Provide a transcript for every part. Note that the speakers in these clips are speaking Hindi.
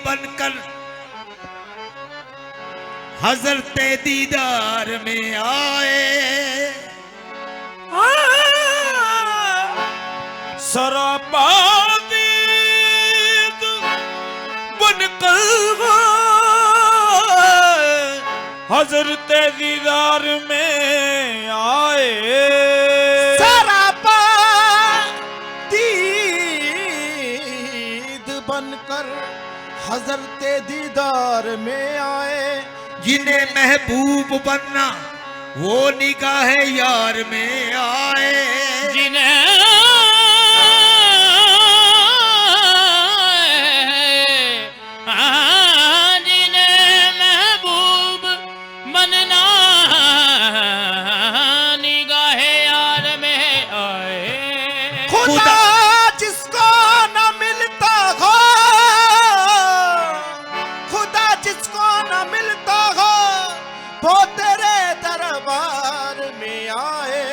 बनकर हजरत दीदार में आए। सरापा दीद बनकर हजरत दीदार में आए। सरापा दीद बनकर हजरत दीदार में आए। जिन्हें महबूब बनना वो निगाह यार में आए। जिन्हें महबूब बनना निगाह यार में आए। खुदा जिसको न मिलता हो, खुदा जिसको न मिलता हो, वो तेरे दरबार में आए।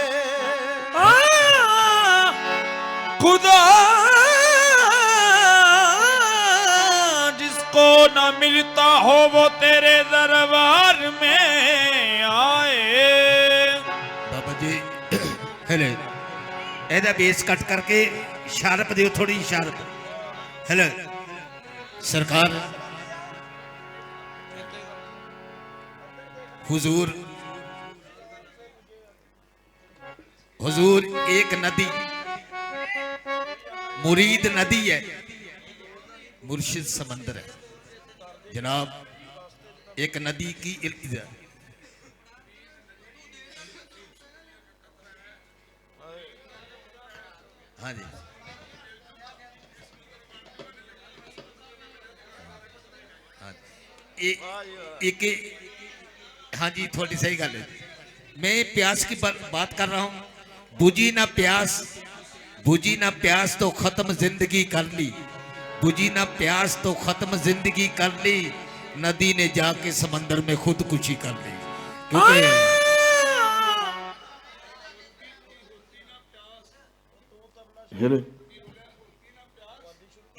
खुदा जिसको न मिलता हो वो तेरे दरबार में आए। बाबा जी हेलो एदा बेस कट करके शार्प दियो, थोड़ी शार्प। हेलो सरकार हुजूर हुजूर एक नदी मुरीद नदी है, मुर्शिद समंदर है जनाब। एक नदी की इल्तिजा हाँ जी एक हाँ जी थोड़ी सही गल है। मैं प्यास की बात कर रहा हूँ। बुझी ना प्यास, बुझी ना प्यास तो खत्म जिंदगी कर ली, बुझी ना प्यास तो खत्म जिंदगी कर ली। नदी ने जाके समंदर में खुदकुशी कर ली। क्योंकि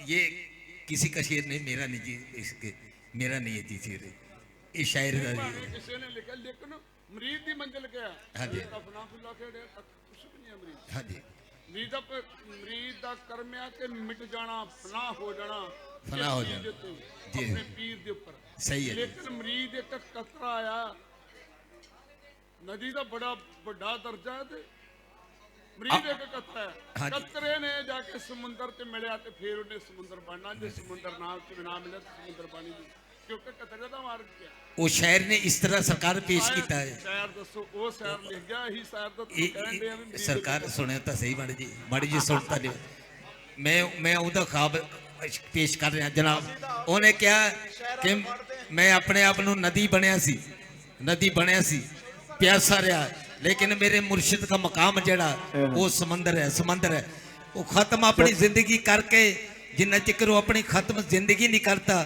ये किसी का शेर नहीं, मेरा नहीं जी, इसके मेरा नहीं है जी शेर, ये शायर का जी। किसी ने लिखा लेकिन मरीद दी मंजिल क्या है? हाँ जी अपना खुला खेड़े कुछ भी नहीं है मरीद। हाँ जी मरीद दा कर्मिया के मिट जाना, फना हो जाना, फना हो जाना जी अपने पीर दे ऊपर सही है। लेकिन मरीद एक कतरा आया, नदी का बड़ा बड़ा दर्जा है ते मरीद एक कतरा है। हाँ जी। कतरे ने जाके समुंदर ते मिलया ते फिर उन्हें समुंदर बनना, जे समुंदर ना मिले तो समुंदर पानी दी, क्योंकि कतरे दा मार्ग क्या वो शायर ने इस तरह सरकार पेश किया है। शायर दसो वो शायर लिख गया ही शायर दा कहन दे भी सरकार सुने तो सही माड़ी जी सुनता नहीं। मैं उदा ख्वाब पेश कर रहा जनाब। उन्हें क्या कि मैं अपने आप को नदी बनया सी, नदी बनया सी, प्यासा रहा, लेकिन मेरे मुर्शिद का मकाम जड़ा वो समंदर है, समंदर है। वो खत्म अपनी जिंदगी करके जिन्ना चिकर वो अपनी खत्म जिंदगी नहीं करता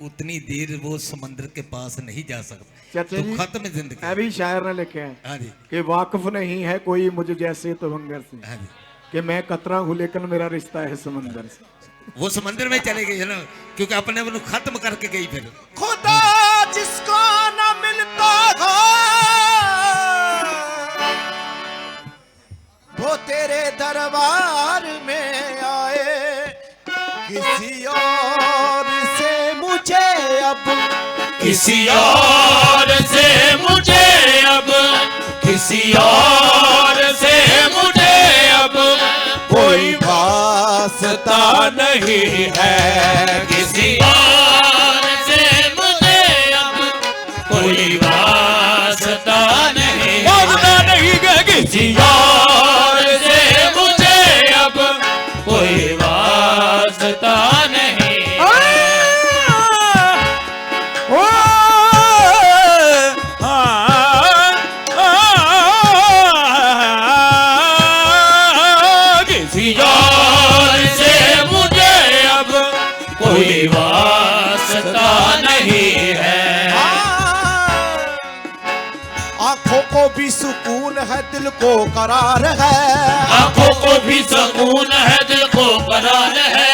उतनी देर वो समंदर के पास नहीं जा सकता। तो खत्म जिंदगी अभी शायर ने लिखे हैं हाँ जी कि वाकिफ नहीं है कोई मुझे जैसे तवंगर से, हाँ जी कि मैं कतरा हूँ लेकिन मेरा रिश्ता है समंदर से। वो समंदर में चले गए ना, क्योंकि अपने वो खत्म करके गई। फिर खुदा जिसको न मिलता हो वो तेरे दरबार में आए। किसी और से मुझे अब, किसी और से मुझे अब, किसी और से मुझे अब कोई वास्ता नहीं है। किसी और से मुझे अब कोई वास्ता नहीं, वास्ता नहीं है। किसी और से मुझे अब कोई वास्ता नहीं। किसी और से मुझे अब कोई वास्ता नहीं है। आंखों को भी सुकून है, दिल को करार है। आंखों को भी सुकून है, दिल को करार है।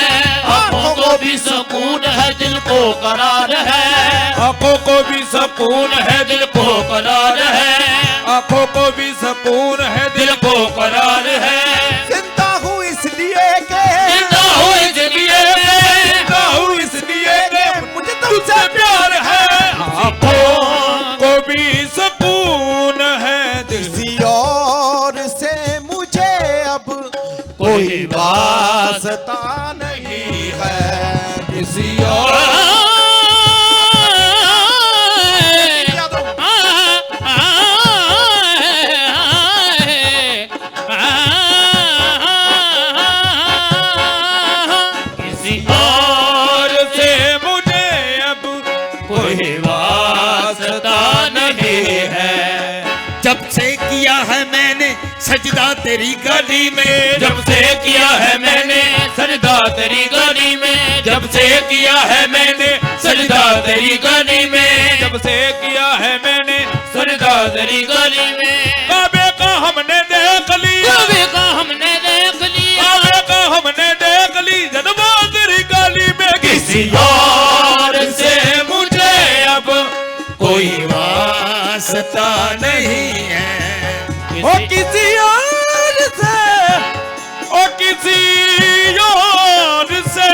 आंखों को भी सुकून है, दिल को करार है। आंखों को भी सुकून है, दिल को करार है। आंखों को भी सुकून है, दिल को करार है। जिंदा हूँ इसलिए के जिंदा हूँ इसलिए जिंदा हूँ इसलिए कि मुझे तुमसे प्यार है। आंखों को भी सुकून है, दिल किसी और से मुझे अब कोई वास्ता नहीं है। किसी और किसी और से मुझे अब कोई वास्ता नहीं है। जब से किया है मैंने सजदा तेरी गली में, जब से किया है मैंने सजदा तेरी गली में, जब से किया है मैंने सजदा तेरी गली में, जब से किया है मैंने सजदा तेरी गली में। काबे का हमने देख लिया, काबे का हमने देख लिया, काबे का हमने देख ली जन्मा तेरी गली में। किसी और से मुझे अब कोई वास्ता नहीं है। ओ किसी और से, ओ किसी और से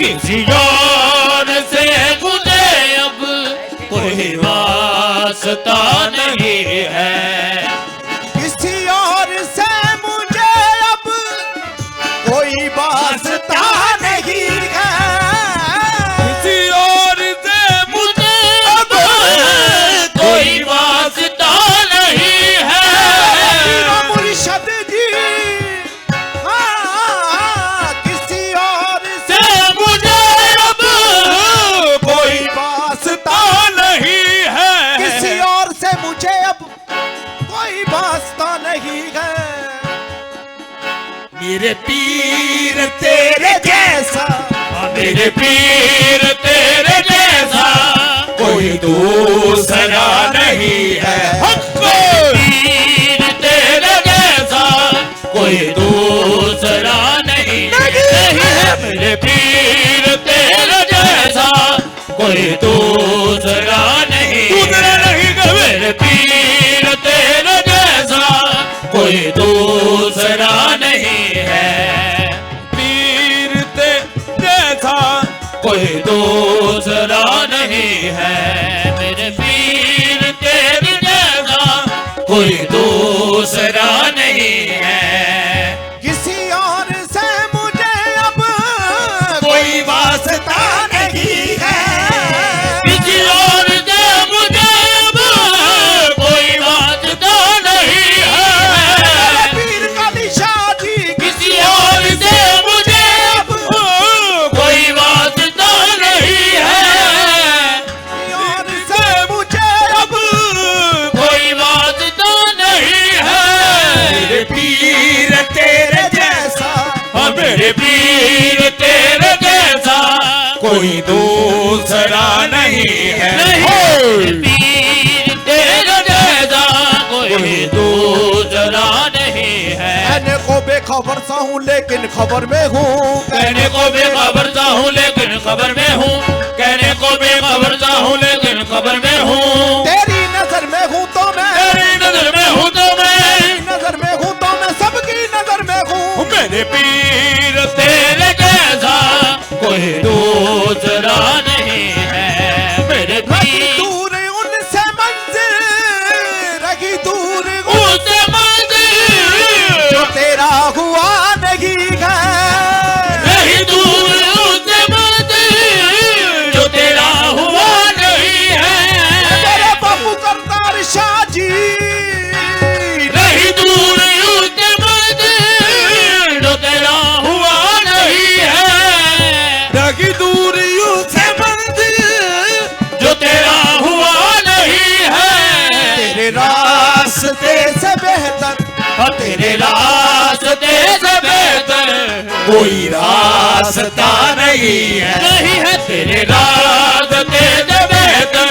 किसी और से मुझे अब कोई वास्ता नहीं है। किसी और से मुझे अब कोई वास्ता नहीं है। किसी और से मुझे अब कोई वास्ता नहीं है। मेरा मुर्शद जी, हाँ, किसी और से से मुझे अब कोई वास्ता, नहीं है। किसी और से मुझे अब कोई वास्ता नहीं है। मेरे पीर तेरे जैसा मेरे पीर तेरे जैसा कोई दूसरा नहीं है। पीर तेरे जैसा कोई दूसरा नहीं है। मेरे पीर तेरे जैसा कोई दूसरा नहीं दूसरा नहीं है। मेरे पीर तेरे जैसा कोई दूसरा नहीं है। पीर ते जैसा कोई दूसरा नहीं है। मेरे पीर तेरे जैसा कोई दूसरा नहीं है। किसी और से मुझे अब कोई वास्ता नहीं है। किसी और से मुझे अब कोई वास्ता नहीं है। पीर का निशानी किसी और से मुझे अब कोई वास्ता नहीं है। और से मुझे अब कोई वास्ता नहीं है। मेरे पीर तेरे जैसा मेरे पीर तेरे जैसा कोई दूसरा नहीं है। पीर तेरे जैसा कोई दूसरा नहीं है। कहने को बेखबर सा हूँ लेकिन खबर में हूँ। कहने को बेखबर सा हूँ लेकिन खबर में हूँ। कहने को बेखबर सा हूँ लेकिन खबर में हूँ। तेरी नजर में हूँ तो मैं, तेरी नजर में हूँ तो मैं, तेरी नजर में हूँ तो मैं सबकी नजर में हूँ। मेरे पीर तेरे जैसा कोई दूसरा नहीं है। मेरे रही पीर दूर उनसे मंजिल, रही दूर उनसे मंजिल जो तेरा हुआ नहीं है। रही दूर उनसे मंजिल जो तेरा हुआ नहीं है। मेरे बापू करतार शाह जी, रही दूर उनसे मंजिल जो तेरा हुआ नहीं है। रही दूरियों से मंजिल जो तेरा हुआ नहीं है। तेरे रास्ते से बेहतर, तेरे रास्ते से बेहतर कोई रास्ता नहीं है। नहीं है। तेरे रास्ते से बेहतर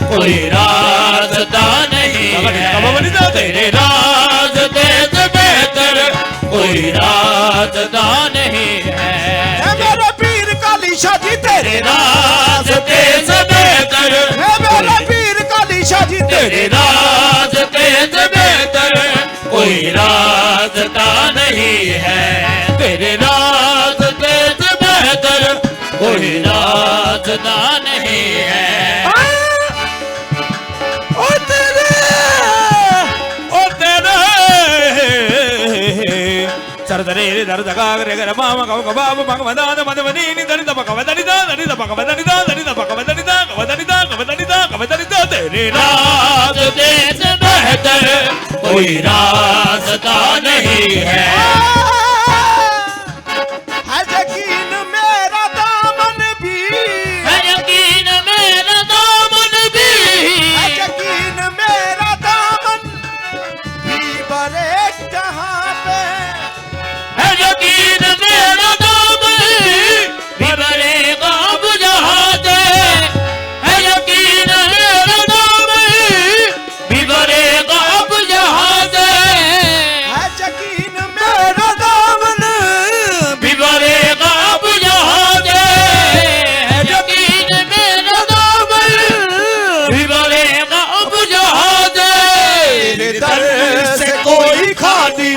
कोई रास्ता नहीं है। तेरे रास्ते से बेहतर कोई रास्ता नहीं है। है मेरे पीर काली शाह जी तेरे रास्ते से बेहतर है मेरे पीर काली शाह जी तेरे रास्ते से बेहतर कोई रास्ता नहीं है। तेरे रास्ते से बेहतर कोई रास्ता नहीं है। ओ तेरे सरदरे दर्द गागरे गर मामा गव गबाब भगवदान मदवनी दरिद भगवदनिदा दरिद भगवदनिदा दरिद भगवदनिदा भगवदनिदा भगवदनिदा भगवदनिदा तेरे रास्ते से बेहतर कोई रास्ता नहीं है। यकीन मेरा दामन भी है यकीन मेरा दामन भी यकीन मेरा दामन भी बरे जहां पे है यकीन मेरा दामन बिगड़ेगा अब जहाँ से। है यकीन मेरा दामन बिगड़ेगा अब जहाँ से। है यकीन मेरा दामन बिगड़ेगा अब जहाँ से। है यकीन मेरा दामन बिगड़ेगा अब जहाँ से। तेरे दर से कोई खाली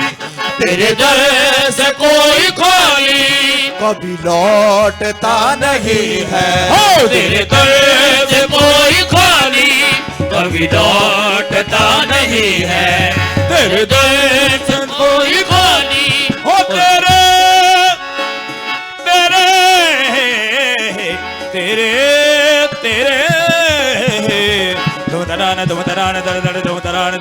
तेरे दर से कोई खाली कभी लौटता नहीं है। हो तेरे दर से कोई खाली कभी लौटता नहीं है। तेरे दर से कोई खाली हो तेरे तेरे तेरे तेरे दो तरान दर दर दो तरान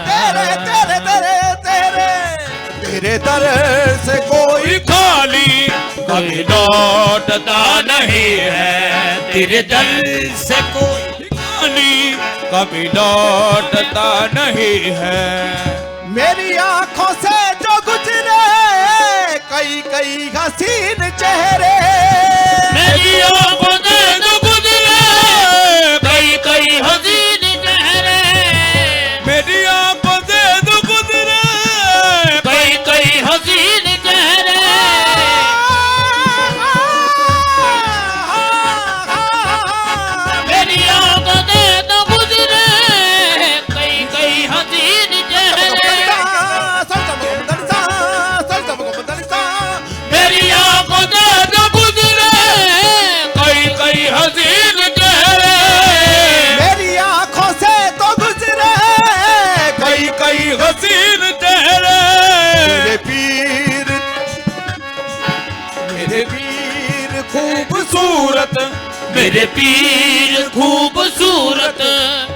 तेरे तेरे तेरे तेरे तेरे दर से कोई खाली कभी लौटता नहीं है। तेरे दर से कोई खाली कभी लौटता नहीं है। मेरी आंखों से जो गुजरे कई कई हसीन चेहरे मेरी आंखों से जो गुजरे कई कई हसीन चेहरे। मेरी आंखों से जो गुजरे कई कई हसीन चेहरे। मेरी आंखों से जो गुजरे कई कई हसीन चेहरे। मेरी आंखों से जो गुजरे कई कई हसीन चेहरे। मेरी आंखों से तो गुजरे कई कई हसीन चेहरे। मेरे पीर खूबसूरत मेरे पीर खूबसूरत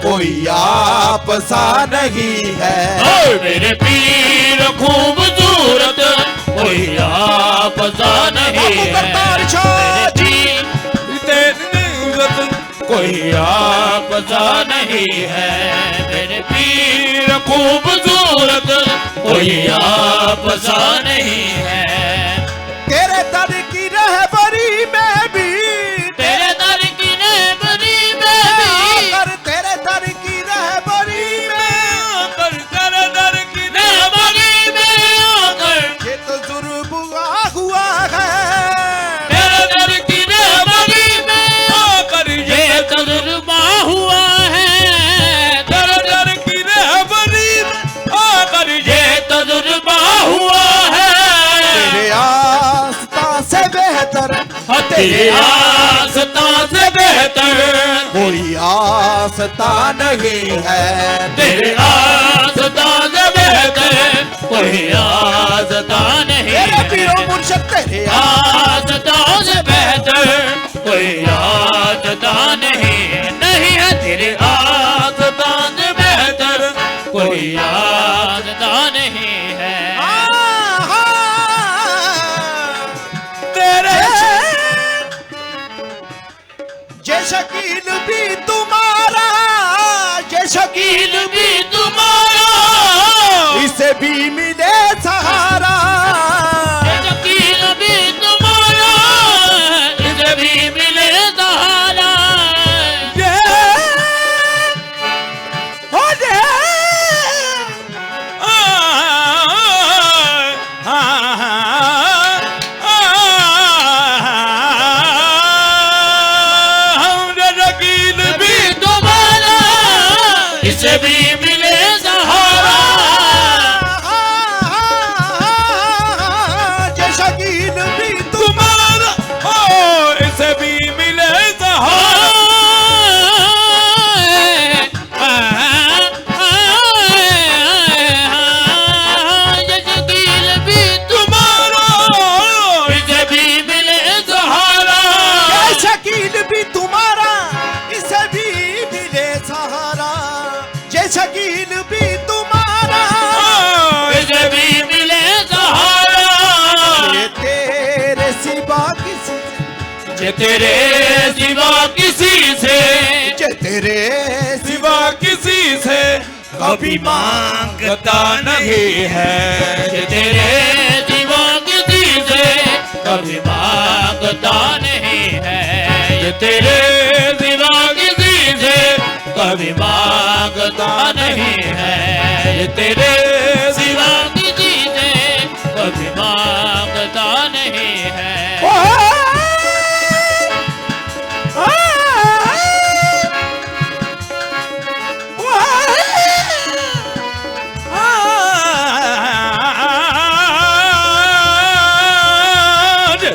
कोई आप सा नहीं है। ओ मेरे पीर खूबसूरत कोई आप सा नहीं बाबू है। करतार शाह मेरे पीर कोई आप सा नहीं है। मेरे पीर खूबसूरत कोई आप सा नहीं है। तेरे दर की रहबरी में भी तेरे दर की रहबरी में भी कर तेरे दर की रहबरी में कर तेरे दर की रहबरी में आकर ये तो जुर्म हुआ है। तेरे दर की रहबरी में आकर ये तजुर्बा हुआ है। तेरे दर की रहबरी में आकर ये तजुर्बा हुआ है। तेरे आस्था से बेहतर तेरे आस्था से बेहतर कोई आस्था नहीं है। तेरे आस्था से बेहतर कोई आस्था नहीं तेरे है। पीरों मुर्शद तेरे आस्था से बेहतर कोई आस्था नहीं है। तेरे आस्था से बेहतर कोई आस्था नहीं है। तेरे जे शकील भी तुम्हारा जे शकील दिल भी तुम्हारा इसे भी मिले सहारा। यकीन भी तुम्हारा इसे भी मिले सहारा जे शकील भी तुम्हारा ओ इसे भी मिले सहारा ये शकील भी तुम्हारा इसे भी मिले सहारा जे शकील भी तुम्हारा इसे भी मिले सहारा जे शकील भी तुम्हारा इसे भी मिले सहारा ये तेरे सिवा किसी जे तेरे सिवा किसी से जे तेरे सिवा किसी से कभी मांगता नहीं है जे तेरे सिवा किसी से कभी मांगता नहीं है ये तेरे सिवा किसी से कभी मांगता नहीं है ये तेरे सिवा किसी से कभी मांगता नहीं है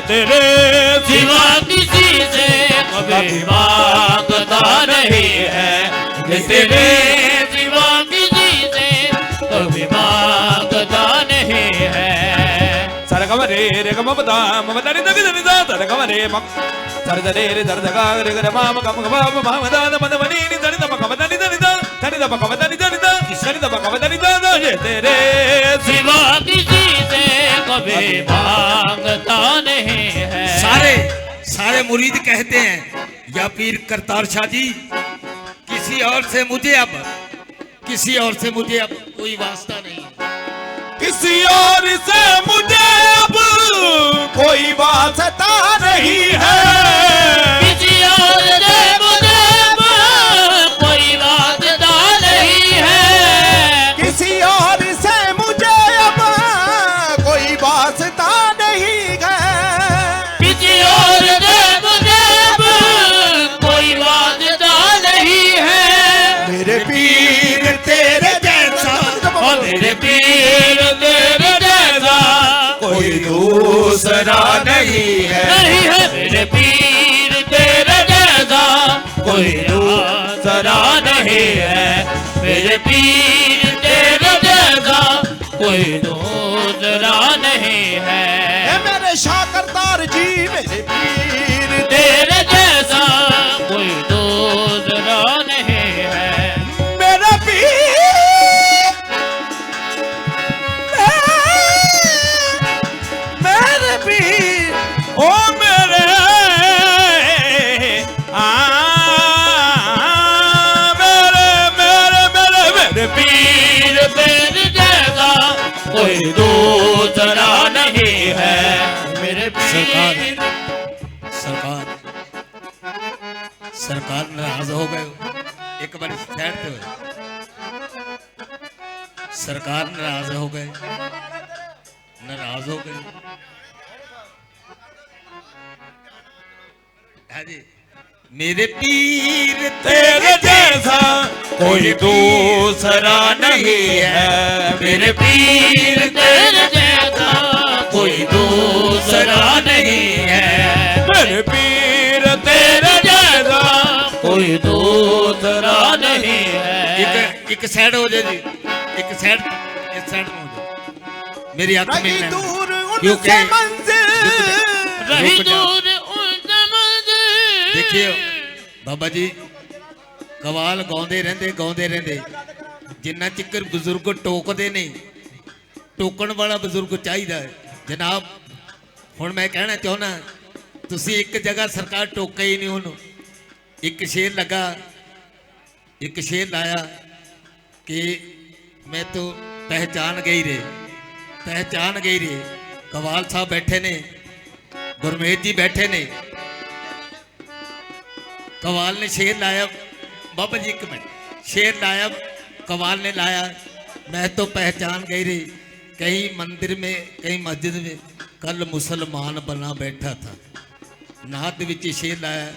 तेरे सिवा किसी से कभी मांगता नहीं है ये तेरे सिवा किसी से कभी मांगता नहीं है सरगमरे रे गम बदा मम दनि दनि दनि दा सरगमरे मम सरदरे रे दरदगा रे ग मम गम गम मम दा मद मनि नि दनि दम गम दनि दनि दा दनि दम गम दनि दनि दा दनि दम गम दनि दा ये तेरे सिवा किसी से कभी मांगता नहीं है सारे मुरीद कहते हैं या पीर करतार शाह जी किसी और से मुझे अब कोई वास्ता नहीं है किसी और से मुझे अब कोई वास्ता नहीं है किसी और से मुझे कोई वास्ता नहीं है किसी और से मुझे अब कोई वास्ता नहीं है किसी और से मुझे कोई वास्ता नहीं है मेरे पीर तेरे जैसा और मेरे पीर तेरे जैसा कोई दूसरा नहीं है नहीं है मेरे पीर तेरे जैसा कोई दूसरा नहीं है मेरे पीर तेरे जैसा कोई दूसरा नहीं है मेरे शाह करतार जी मेरे पीर तेरे जैसा कोई दूसरा नहीं है मेरा पीर मेरे पीर ओ मेरे मेरे पीर तेरे जैसा कोई दूसरा नहीं है मेरे पीर सरकार नाराज हो गए एक बार साइड पे हो सरकार नाराज हो गए हाँ जी मेरे पीर तेरे जैसा कोई दूसरा नहीं है मेरे पीर तेरे जैसा कोई दूसरा नहीं है मेरे पीर तेरे जैसा कोई दूसरा नहीं है एक साइड हो जाए जी एक साइड में हो जाए मेरी आंख में रही लेना। दूर क्योंकि उनसे मंजिल रही रुक जाओ। दूर उनसे मंजिल देखिए बाबा जी कवाल गाਉਂਦੇ ਰਹਿੰਦੇ ਜਿੰਨਾ ਚਿਕਰ ਬਜ਼ੁਰਗ ਟੋਕਦੇ ਨਹੀਂ ਟੋਕਣ ਵਾਲਾ ਬਜ਼ੁਰਗ ਚਾਹੀਦਾ ਹੈ ਜਨਾਬ ਹੁਣ ਮੈਂ ਕਹਿਣਾ ਚਾਹੁੰਦਾ ਤੁਸੀਂ ਇੱਕ ਜਗ੍ਹਾ ਸਰਕਾਰ ਟੋਕੇ ਹੀ ਨਹੀਂ ਉਹਨੂੰ ਇੱਕ ਸ਼ੇਰ ਲਾਇਆ कि मैं तो पहचान गई रे कवाल साहब बैठे ने गुरमेज जी बैठे ने कवाल ने शेर लाया बाबा जी एक मिनट शेर लाया कवाल ने लाया मैं तो पहचान गई रे कहीं मंदिर में कहीं मस्जिद में कल मुसलमान बना बैठा था नात विच शेर लाया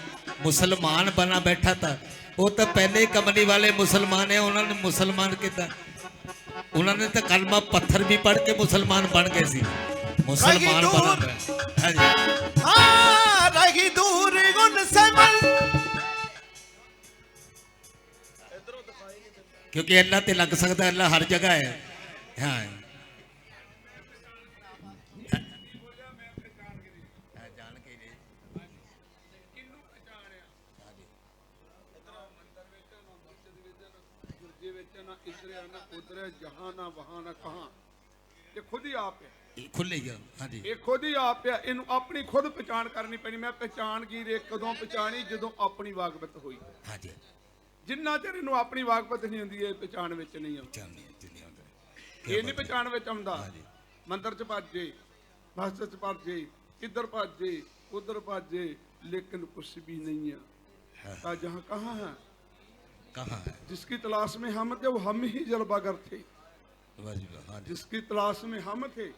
मुसलमान बना बैठा था ਉਹ ਤਾਂ ਪਹਿਲੇ ਕਮਲੀ ਵਾਲੇ ਮੁਸਲਮਾਨ ਹੈ, ਉਹਨਾਂ ਨੇ ਮੁਸਲਮਾਨ ਕਿਦਾਂ, ਉਹਨਾਂ ਨੇ ਤਾਂ ਕਲਮਾ ਪੱਥਰ ਵੀ ਪੜ੍ਹ ਕੇ ਮੁਸਲਮਾਨ ਬਣ ਗਏ ਸੀ। मुसलमान बना है। हाँ जी रही दूर उनसे क्योंकि अल्लाह ते लग सकता है, अल्लाह हर जगह है। हाँ जहां ना वहां ना कहां, ये खुद ही आप है, खुले गया। हाँ जी ये खुद ही आप है। इनू अपनी खुद पहचान करनी पैनी। मैं पहचान की रे कदों पहचानी, जदों अपनी वाकबत हुई। हाँ जी जिन्ना चਿਰ ਇਹਨੂੰ ਆਪਣੀ ਵਾਕਬਤ ਨਹੀਂ ਹੁੰਦੀ, ਇਹ ਪਛਾਣ ਵਿੱਚ ਨਹੀਂ ਆਉਂਦੀ। ਇਹ ਨਹੀਂ ਪਛਾਣ ਵਿੱਚ ਆਉਂਦਾ। ਮੰਦਰ ਚ ਭੱਜੇ, ਬਸ ਚ ਭੱਜੇ, ਕਿੱਧਰ ਭੱਜੇ, उधर भजे, लेकिन कुछ भी नहीं है। का जहाँ कहाँ है, कहाँ है जिसकी तलाश में हम थे, वो हम ही जलवागर थे। हाँ जिसकी तलाश में हम थे,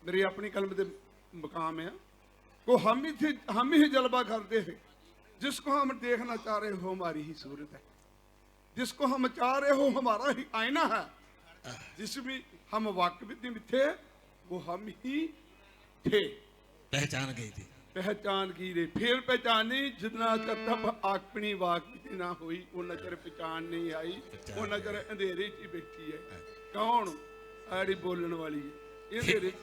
मेरी अपनी कलम दे मकाम है, वो हम ही थे, हम ही जलवा करते थे। जिसको हम देखना चाह रहे हो हमारी ही सूरत है, जिसको हम चाह रहे हो हमारा ही आईना है, जिसमें हम वाकिफ में थे वो हम ही थे। पहचान गई थी, पहचान की रे फिर पहचानी। जितना चर तब अपनी वाकिफ ना हुई उन्ना चर पहचान नहीं आई, उन्ना चर अंधेरे च बैठी है। कौन आड़ी बोलने वाली है अंधेरे च।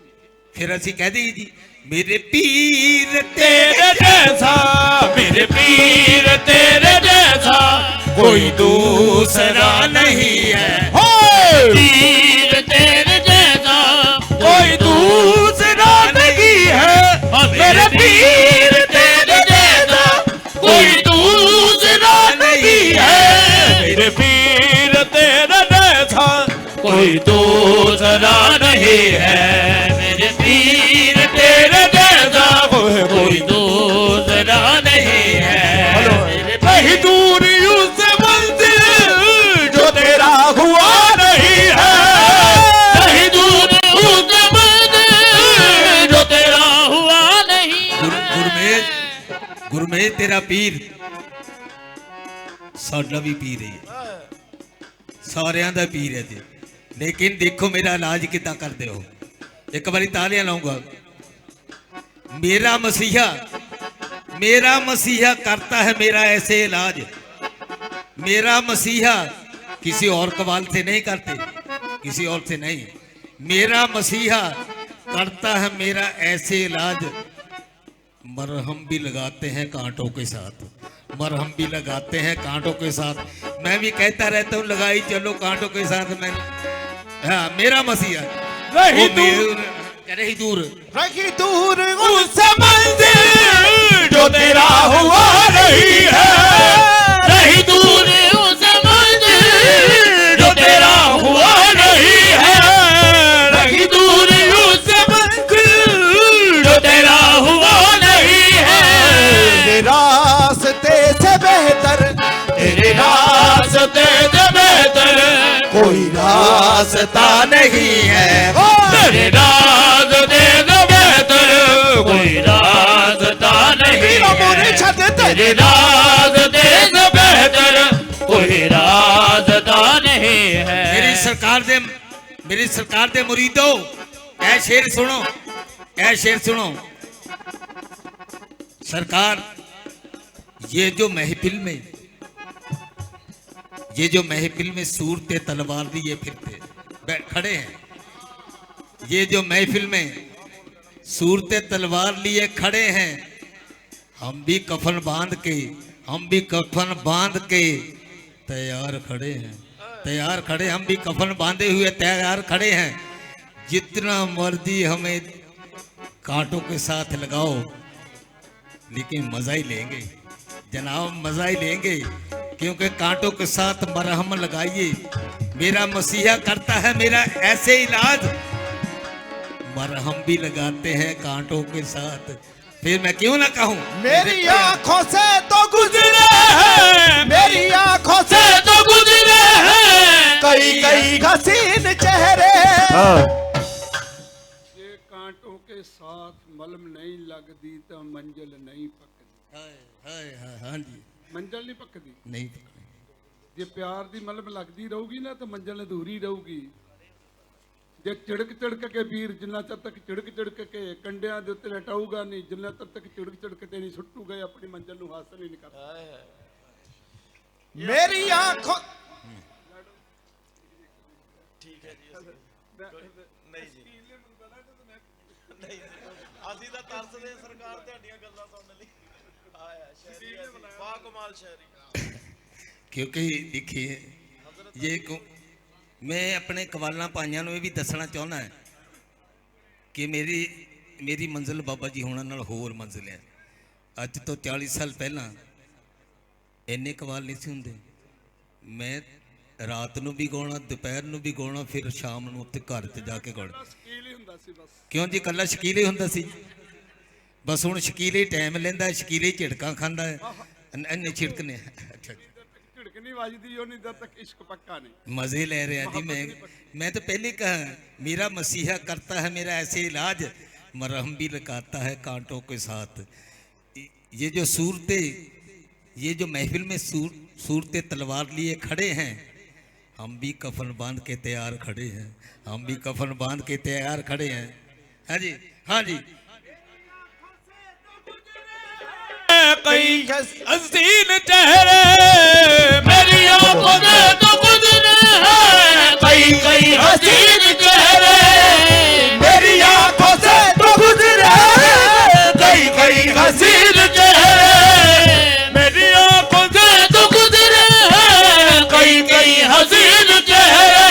फिर असी कह दी जी, मेरे पीर तेरे जैसा, मेरे पीर तेरे जैसा कोई दूसरा नहीं है। पीर तेरे जैसा कोई दूसरा नहीं है। मेरे पीर तेरे जैसा कोई दूसरा नहीं है। मेरे पीर तेरे जैसा कोई दूसरा नहीं है। मेरे पीर तेरे जैसा कोई दूसरा नहीं है। कहीं दूर उससे मंजिल जो तेरा हुआ नहीं है। कहीं दूर उससे मंजिल जो तेरा हुआ नहीं है। गुरमेज तेरा पीर साडा भी पीर है, सारियां दा पीर है जी। लेकिन देखो मेरा इलाज कितना करते हो। एक बारी तालियां लाऊंगा। मेरा मसीहा करता है मेरा ऐसे इलाज। मेरा मसीहा किसी और कवाल से नहीं करते, किसी और से नहीं। मेरा मसीहा करता है मेरा ऐसे इलाज। मरहम भी लगाते हैं कांटों के साथ, मरहम भी लगाते हैं कांटों के साथ। मैं भी कहता रहता हूँ लगाई चलो कांटों के साथ। मैं हाँ, मेरा मसीहा रही दूर उनसे मंजिल जो तेरा हुआ नहीं है। रही दूर उस मंजिल जो तेरा हुआ नहीं है। रही दूर उस मंजिल जो तेरा हुआ नहीं है। रास्ते से बेहतर, तेरे रास्ते से बेहतर कोई रास्ता नहीं है। तेरे रास्ते से बेहतर कोई रास्ता नहीं है। तेरे रास्ते से बेहतर कोई रास्ता नहीं है। मेरी सरकार दे मुरीदो, ऐ शेर सुनो, ऐ शेर सुनो। सरकार ये जो महफिल में सूरते तलवार लिए फिरते खड़े हैं, ये जो महफिल में सूरते तलवार लिए खड़े हैं, हम भी कफन बांध के तैयार खड़े हैं। तैयार खड़े, हम भी कफन बांधे हुए तैयार खड़े हैं। जितना मर्जी हमें कांटों के साथ लगाओ, लेकिन मजा ही लेंगे जनाब, मजा ही लेंगे। क्योंकि कांटों के साथ मरहम लगाइए। मेरा मसीहा करता है मेरा ऐसे इलाज। मरहम भी लगाते हैं कांटों के साथ। फिर मैं क्यों ना कहूं, मेरी आंखों से तो गुजरे हैं, मेरी आंखों से तो गुजरे हैं कई हसीन चेहरे। ये कांटों के साथ मलम नहीं लगती तो मंजिल नहीं पकती। हाँ जी, मंजिल नहीं पकती। नहीं पकड़ी। ਜੇ ਪਿਆਰ ਦੀ ਮਲਮ ਲੱਗਦੀ ਰਹੂਗੀ ਨਾ ਤਾਂ ਮੰਜ਼ਿਲ ਅਧੂਰੀ ਰਹੂਗੀ। ਜੇ ਝਿੜਕ ਕੇ ਵੀਰ ਜਿੰਨਾ ਚਿਰ ਤੱਕ ਝਿੜਕ ਕੇ ਕੰਡਿਆਂ ਦੇ ਉੱਤੇ ਲਟਾਊਗਾ ਨਹੀਂ, ਜਿੰਨਾ ਚਿਰ ਤੱਕ ਝਿੜਕ ਤੇ ਨਹੀਂ ਸੁੱਟੂਗਾ, ਆਪਣੀ ਮੰਜ਼ਿਲ ਨੂੰ ਹਾਸਲ ਹੀ ਨਹੀਂ ਕਰਦਾ। मेरी आंखों ਠੀਕ ਹੈ ਜੀ। ਨਹੀਂ ਜੀ ਨਹੀਂ, ਅਸੀਂ ਤਾਂ ਤਰਸਦੇ ਹਾਂ ਸਰਕਾਰ ਤੁਹਾਡੀਆਂ ਗੱਲਾਂ ਸੁਣਨ ਲਈ। ਆਇਆ ਸ਼ਾਇਰੀ ਵਾਹ ਕਮਾਲ ਸ਼ਾਇਰੀ। क्योंकि देखिए ये मैं अपने कवालां भाइयों ਨੂੰ ਇਹ ਵੀ ਦੱਸਣਾ ਚਾਹੁੰਦਾ ਹੈ ਕਿ ਮੇਰੀ ਮੰਜ਼ਿਲ ਬਾਬਾ ਜੀ ਹੋਣਾ ਨਾਲ ਹੋਰ ਮੰਜ਼ਿਲ ਹੈ। ਅੱਜ ਤੋਂ 40 ਸਾਲ ਪਹਿਲਾਂ ਇੰਨੇ ਕਵਾਲ ਨਹੀਂ ਸੀ ਹੁੰਦੇ। ਮੈਂ ਰਾਤ ਨੂੰ ਵੀ ਗਾਉਣਾ, ਦੁਪਹਿਰ ਨੂੰ ਵੀ ਗਾਉਣਾ, ਫਿਰ ਸ਼ਾਮ ਨੂੰ ਉੱਥੇ ਘਰ 'ਚ ਜਾ ਕੇ ਗਾਉਣਾ। ਸ਼ਕੀਲ ਹੀ ਹੁੰਦਾ ਸੀ ਬਸ। ਕਿਉਂ ਜੀ, ਇਕੱਲਾ ਸ਼ਕੀਲ ਹੀ ਹੁੰਦਾ ਸੀ। ਬਸ ਹੁਣ ਸ਼ਕੀਲ ਹੀ ਟਾਈਮ ਲੈਂਦਾ, ਸ਼ਕੀਲ ਹੀ ਝਿੜਕਾਂ ਖਾਂਦਾ ਹੈ। ਇੰਨੇ ਝਿੜਕਨੇ ਅੱਛਾ ਝਿੜਕ ਨਹੀਂ ਵੱਜਦੀ ਉਨੀ ਦੇਰ ਤੱਕ ਇਸ਼ਕ ਪੱਕਾ नहीं। मजे ले रहे हैं जी। मैं तो पहले कहा मेरा मसीहा करता है मेरा ऐसे इलाज, मरहम भी लगाता है कांटों के साथ। ये जो सूरतें, ये जो महफिल में सूरतें तलवार लिए खड़े हैं, हम भी कफन बांध के तैयार खड़े हैं, हम भी कफन बांध के तैयार खड़े हैं। हाँ जी, हाँ जी। कई हसीन चेहरे मेरी आंखों से तो गुजरे हैं कई हसीन चेहरे, मेरी आंखों से तो गुजरे कई हसीन चेहरे, मेरी आंखों से तो गुजरे हैं कई हसीन चेहरे।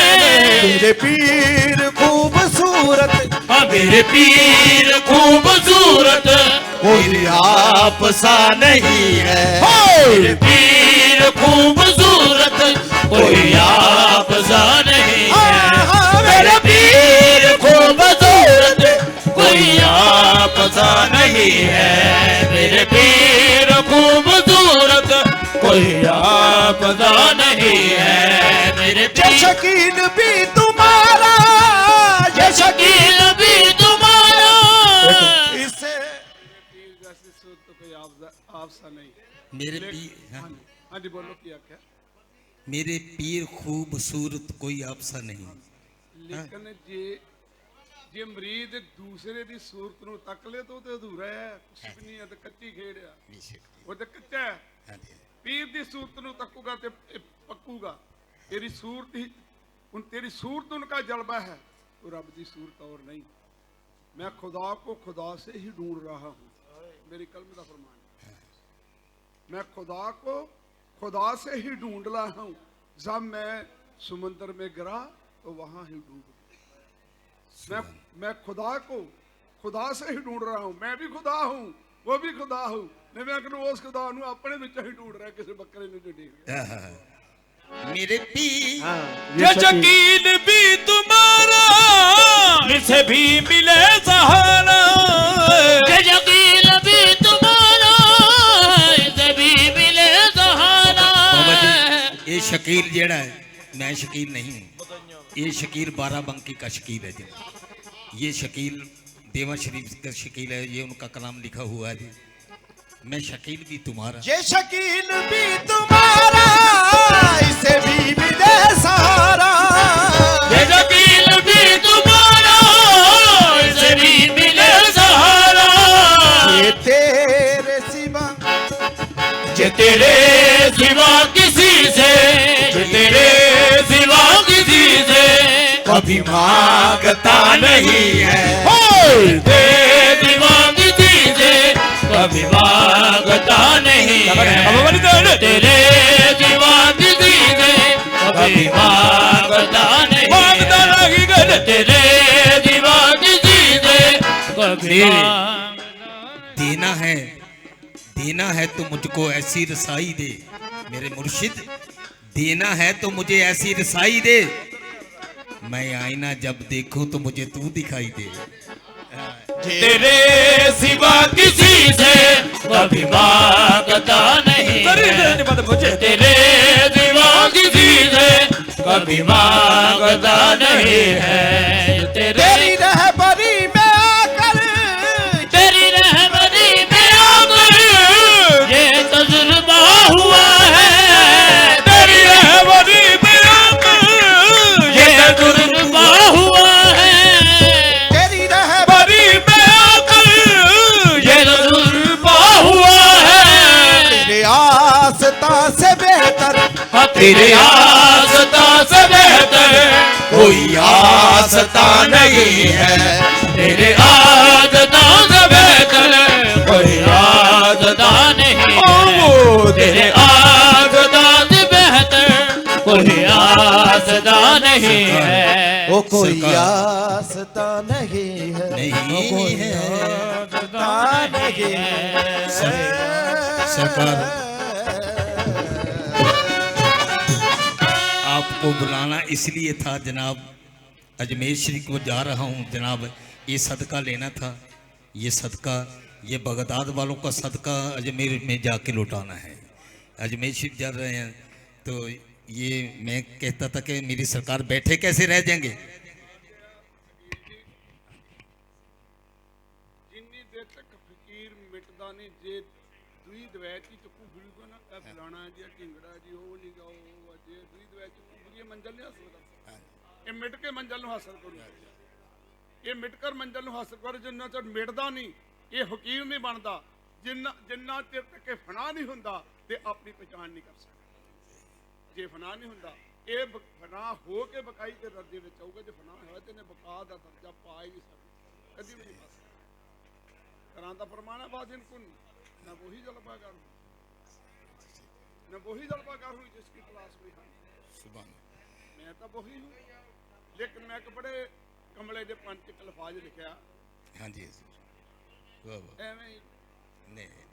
मेरे पीर खूबसूरत, हाँ मेरे पीर खूबसूरत, कोई आप सा नहीं है। मेरे पीर खूबसूरत, कोई आप सा नहीं है। मेरे पीर खूबसूरत, कोई आप सा नहीं है। मेरे पीर खूबसूरत, कोई आप सा नहीं है। मेरे ये शकील भी तुम्हारा, ये शकील भी तुम्हारा, इसे जैसी सूरत तो कोई आपसा नहीं। मेरे पीर, हाँ, हाँ जी बोलो क्या क्या। मेरे पीर खूबसूरत कोई आपसा नहीं। ਲੇਕਿਨ ਜੇ ਮਰੀਦ ਦੂਸਰੇ ਦੀ ਸੂਰਤ ਨੂੰ ਤੱਕ ਲੇ ਤਾਂ ਉਹ ਤੇ ਅਧੂਰਾ ਹੈ, ਕੁਛ ਵੀ ਨਹੀਂ ਹੈ, ਤੇ ਕੱਚੀ ਖੇਡ ਆ, ਉਹ ਤੇ ਕੱਚਾ ਹੈ। ਪੀਰ ਦੀ ਸੂਰਤ ਨੂੰ ਤੱਕੂਗਾ ਤੇ ਇਹ ਪੱਕੂਗਾ। तेरी सूरत ही तेरी सूरत उनका जलवा है, तो रब की सूरत और नहीं। मैं खुदा को खुदा से ही ढूंढ रहा हूँ, मेरी कलम का फरमान है। मैं खुदा को खुदा से ही ढूंढ रहा हूँ। जब मैं समुंदर में गिरा तो वहां ही डूब गया। मैं खुदा को खुदा से ही ढूंढ रहा हूँ। मैं भी खुदा हूँ, वो भी खुदा हूँ। मैं कहूँ उस खुदा नूं अपने विच ही ढूंढ रहा, किसी बकरे नूं नहीं ढूंढ रहा। मेरे पीर ये शकील भी तुम्हारा, इसे भी मिले सहारा। ये शकील भी तुम्हारा, इसे भी मिले सहारा। बाबा जी, ये शकील जेड़ा है, मैं शकील नहीं हूँ, ये शकील बाराबंकी का शकील है जी। ये शकील देवा शरीफ का शकील है, ये उनका कलाम लिखा हुआ है जी। मैं शकील भी तुम्हारा, ये शकील भी तुम्हारा, इसे भी मिले सहारा। ये शकील भी तुम्हारा, इसे भी मिले सहारा। ये तेरे सिवा, ये तेरे सिवा किसी से, ये तेरे सिवा किसी से कभी मांगता नहीं है। तेरे सिवा किसी से कभी मांगता नहीं है। तेरे सिवा किसी से कभी मांगता नहीं है। तेरे सिवा किसी से कभी देना है तो मुझको ऐसी रसाई दे। मेरे मुर्शिद, देना है तो मुझे ऐसी रसाई दे, मैं आईना जब देखूं तो मुझे तू दिखाई दे। तेरे सिवा किसी से कभी मांगता नहीं है। तेरे सिवा किसी से कभी मांगता नहीं है। तेरी रहबरी में आकर, तेरी रहमती में आकर ये तजुर्बा हुआ है। तेरी तेरे आस्था से बेहतर कोई आस्था नहीं है, तेरे आस्था से बेहतर कोई आस्था नहीं है, तेरे आस्था से बेहतर कोई आस्था नहीं है। वो कोई आस्था नहीं है, नहीं है आस्था नहीं है। सरकार आपको बुलाना इसलिए था जनाब, अजमेर शरीफ को जा रहा हूँ जनाब, ये सदका लेना था, ये सदका, ये बगदाद वालों का सदका अजमेर में जाके लौटाना है। अजमेर शरीफ जा रहे हैं तो ये मैं कहता था कि मेरी सरकार बैठे कैसे रह जाएंगे। जिन्नी देर तक फकीर मिटदा नहीं, जे दुई दवैत ही चुकू फिरूगा ना, ए फलाना जी ढिंगड़ा जी वो नहीं गाओ, जे दुई दवैत चुकू फिरिए मंजिल नहीं हासिल कर, ये मिट के मंजिल ਨੂੰ ਹਾਸਲ ਕਰੂ, ਇਹ ਮਿਟ ਕਰ ਮੰਜ਼ਿਲ ਨੂੰ ਹਾਸਲ ਕਰ। ਜਿੰਨਾ ਚਿਰ ਮਿਟਦਾ ਨਹੀਂ ਇਹ ਫਕੀਰ ਨਹੀਂ ਬਣਦਾ, ਜਿੰਨਾ ਚਿਰ ਤੱਕ ਇਹ ਫਨਾ ਨਹੀਂ ਹੁੰਦਾ ਤੇ ਆਪਣੀ ਪਛਾਣ ਨਹੀਂ ਕਰ ਸਕਦਾ। ਜੇ ਫਨਾ ਨਹੀਂ ਹੁੰਦਾ ਇਹ ਫਨਾ ਹੋ ਕੇ ਬਕਾਈ ਦੇ ਦਰਜੇ ਵਿੱਚ ਆਊਗਾ, ਜੇ ਫਨਾ ਹੋਇਆ ਤੇ ਨੇ ਬਕਾ ਦਾ ਦਰਜਾ ਪਾ ਹੀ ਨਹੀਂ ਸਕਦਾ, ਕਦੀ ਵੀ ਨਹੀਂ ਪਾ ਸਕਦਾ। ਕਰਾਂ ਦਾ ਫਰਮਾਨਾ ਬਾਦ ਇਨਕੁਨ ਨਾ ਵਹੀ ਜਲਵਾਗਰ, ना वही जलवागर हुई जिसकी तलाश में हम, मैं तो वही हूँ, लेकिन मैं एक बड़े कमले के पंच एक लफाज लिखा। हाँ जी वाह वाह, एवें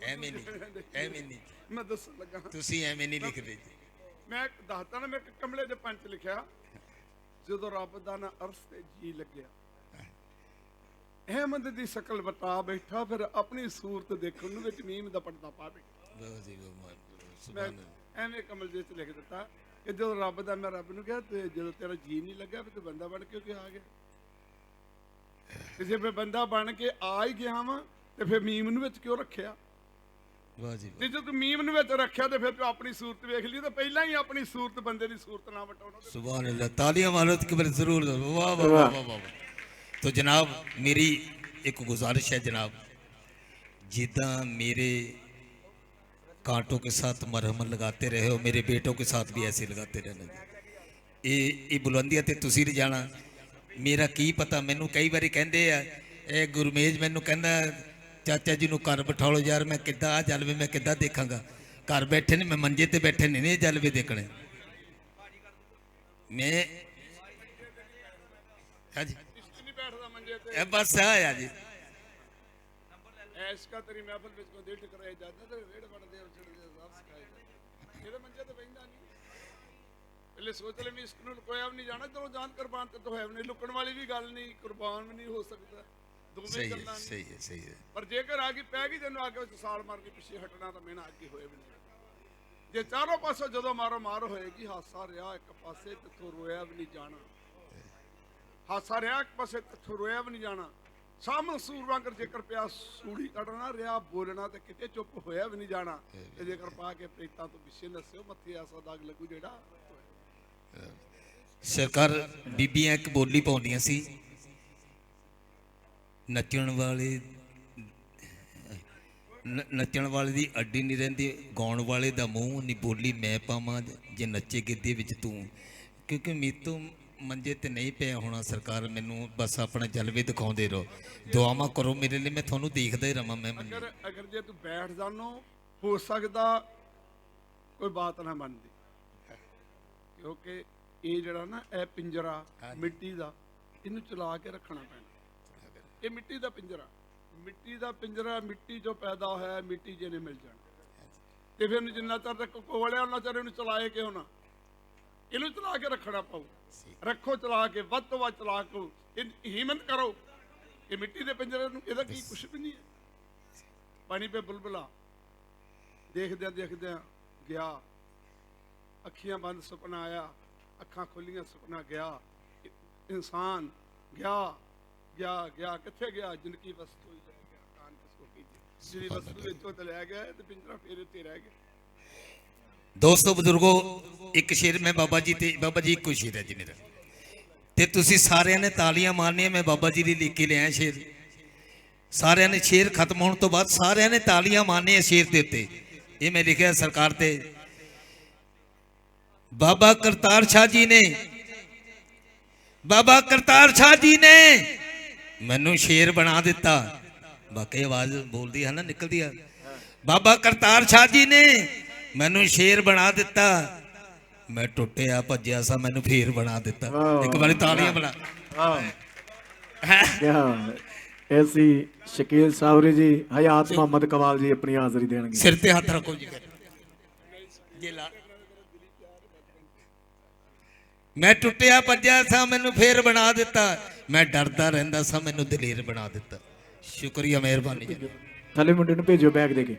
एवें नहीं मैं दसन लगा, तुसी एवें नहीं लिख रहे जी। मैं दसदा ना, मैं एक कमले के पंच लिखा, जो रब दा ना अर्श ते जी लग्या, अहमद दी शकल बता बैठा, फिर अपनी सूरत देखण नूं विच मीम दा पड़दा पा बैठा। वाह जी वाह, मैं एवें कमल जी च लिख दिता कि जो रब दा, मैं रब नूं कहा ते जो तेरा जी नहीं लगा फिर तू बंदा बन के क्यों आ गया, ते जे मैं बंदा बन के आ ही गया वां ते फिर मीम नूं विच क्यों रखिया। वाह जी ते जो तू मीम नूं विच रखिया ते फिर तू अपनी सूरत वेख ली, ते पहला ही अपनी सूरत बंदे दी सूरत ना वटाउणा। सुभान अल्लाह, तालियां मारो तो फिर जरूर। वाह वाह वाह वाह वाह। तो जनाब मेरी एक गुजारिश है जनाब, जिदा मेरे कांटों के साथ मरहम लगाते रहे हो, मेरे बेटों के साथ भी ऐसे लगाते रहना। ये बुलंदियां ते तुसी नहीं जाना, मेरा की पता। मैनू कई बारी कहते हैं गुरमेज, मैनू कहना चाचा जी नू घर बिठा लो यार, मैं किद्दां आ जलवे मैं किद्दां देखांगा, घर बैठे ने, मैं मंजे ते बैठे नहीं जलवे देखने। मैं हाँ जी नहीं बैठदा मंजे ते, बस आया जी। ऐश का तेरी महफिल विच को दिल टकराए जाता ते रेड़ बड़दे और चढ़दे साफ सिखाए जाते, मेरे मंजे ते बहिंदा नहीं। पहले सोच ले मैं इसको कोई अब नहीं जाना, चलो जान कुर्बान तो है नहीं, लुकण वाली भी गल नहीं, कुर्बान भी नहीं हो सकता, दोवें सही है गल्लां नहीं। सही है सही है। पर जेकर आगे पै गई तेन आगे साल मार के पिछे हटना तो मेना आगे होए भी नहीं। जे चारों पासों जदों मारो मार होएगी, हासा रहा एक पासे तिथों रोया भी नहीं जाना, हासा रहा एक पासे तिथों रोया भी नहीं जाना। सामने सूर वांगर जेकर पिया सूड़ी कटना रहा, बोलना तो किते चुप होया भी नहीं जाना, ते जेकर पा के प्रेतां तो पिछे नस्यो मथे ऐसा दाग लगू जेड़ा। सरकार बीबियां एक बोली पाउंदियां सी, नचण वाले दी अड्डी नहीं रहिंदी, गाउण वाले दा मूंह नहीं बोली मैं पावां जे नच्चे गिद्दे विच तू। क्योंकि मीतों मंजे ते नहीं पिया होना सरकार, मैनू बस अपने जलवे दिखाउंदे रहो, दुआवां करो मेरे लिए, मैं तुहानू देखदा ही रहां। मैं अगर जे तू बैठ जानो हो सकदा कोई बात ना बनदी, क्योंकि ये जड़ा ना ए पिंजरा मिट्टी दा, इनू चला के रखना पैना। ये मिट्टी दा पिंजरा, मिट्टी दा पिंजरा, मिट्टी जो पैदा होया मिट्टी जे ने मिल जाना, ते फिर जिन्ना चर तक कोवड़िया उन्ना चर इनू चलाए के होना, इनू चला के रखना पाऊ। रखो चला के, वध तो वध चला के हिम्मत करो। ये मिट्टी दे पिंजरे नू इहदा की कुछ भी नहीं है। पानी पे बुलबुला देखदे गया, अखियां बंद सुपना आया, अखां खोलियां सुपना गया, इंसान गया गया गया किथे गया, जिनकी वस्तु ही रह गया, कान किसको कीजिए, जिहदी वस्तु विचों ते लै गया ते पिंजरा फेर ते रह गया। दोस्तों बुजुर्गो, एक शेर मैं बाबा जी को शेर है जी मेरा, ते तुसी सारिਆਂ ने तालियां मारनियां। मैं बाबा जी दी लिख के लिया शेर, सारिਆਂ ने शेर खत्म होने तो बाद सारिਆਂ ने तालियां मारनियां शेर दे उत्ते। ये मैं लिखिया सरकार ते, ਬਾਬਾ ਕਰਤਾਰ ਸ਼ਾਹ ਜੀ ਨੇ, ਬਾਬਾ ਕਰਤਾਰ ਸ਼ਾਹ ਜੀ ਨੇ ਮੈਨੂੰ ਸ਼ੇਰ ਬਣਾ ਦਿੱਤਾ। ਬਾਕੀ ਆਵਾਜ਼ ਬੋਲਦੀ ਹੈ ਨਾ, ਨਿਕਲਦੀ ਆ। ਬਾਬਾ ਕਰਤਾਰ ਸ਼ਾਹ ਜੀ ਨੇ ਮੈਨੂੰ ਸ਼ੇਰ ਬਣਾ ਦਿੱਤਾ। ਮੈਂ ਟੁੱਟਿਆ ਭੱਜਿਆ ਸਾਂ, ਮੈਨੂੰ ਫੇਰ ਬਣਾ ਦਿੱਤਾ। ਇੱਕ ਵਾਰੀ ਤਾਲੀਆਂ ਬਣਾ। ਐਸੀ ਸ਼ਕੀਲ ਸਾਵਰੀ ਜੀ, ਹਯਾਤ ਮੁਹੰਮਦ ਕਵਾਲ ਜੀ ਆਪਣੀ ਹਾਜ਼ਰੀ ਦੇਣਗੇ। ਸਿਰ ਤੇ ਹੱਥ ਰੱਖੋ ਜੀ। ਜੇ ਲਾ ਮੈਂ ਟੁੱਟਿਆ ਭੱਜਿਆ ਸਾਂ, ਮੈਨੂੰ ਫੇਰ ਬਣਾ ਦਿੱਤਾ। ਮੈਂ ਡਰਦਾ ਰਹਿੰਦਾ ਸਾਂ, ਮੈਨੂੰ ਦਲੇਰ ਬਣਾ ਦਿੱਤਾ। ਸ਼ੁਕਰੀਆ, ਮਿਹਰਬਾਨੀ ਜੀ। ਥੱਲੇ ਮੁੰਡੇ ਨੂੰ ਭੇਜੋ ਬੈਗ ਦੇ ਕੇ।